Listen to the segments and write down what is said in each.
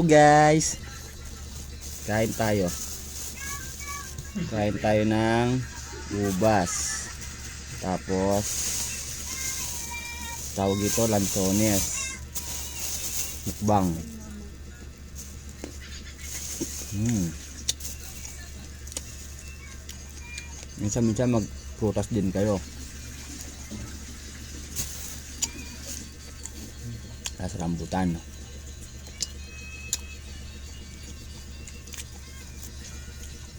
Hello guys. Kain tayo. Kain tayo ng ubas. Tapos tawag ito lansones. Mukbang. Minsan-minsan magprutas din kayo. Sa rambutan.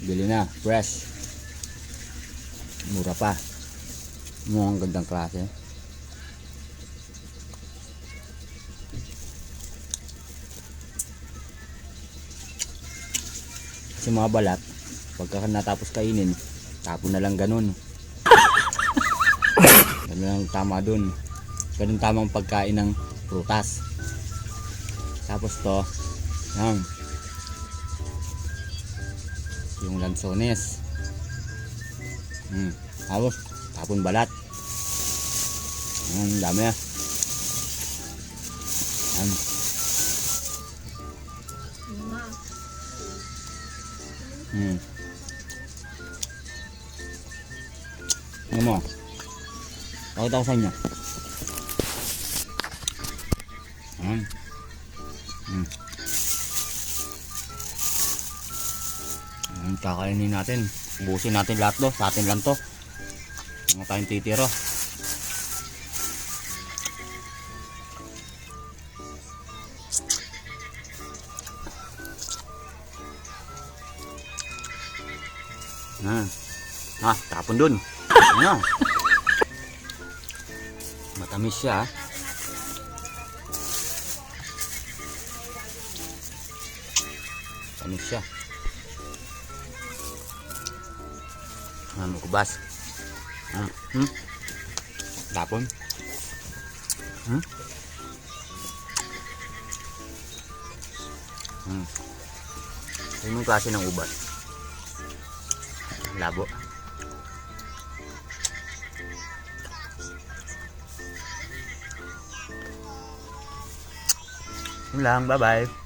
Bili na, fresh. Mura pa. Mukhang gandang klase. Kasi mga balat, pagka natapos kainin, tapon na lang ganun. Ganun lang tama dun. Ganun tamang pagkain ng prutas. Tapos to, yan. Yung lansones. Tapos, tapon balat. Yan, dami ah. Yan. Ano mo? Pakita ko sa inyo. Kakainin natin. Ubusin natin lahat to. Sa atin lang to. Mga tayong titiro. Tapon dun. Ano? Matamis siya. Matamis siya. Ubas. Tapon. Ito yung klase ng ubas. Labo. Yun lang, bye bye.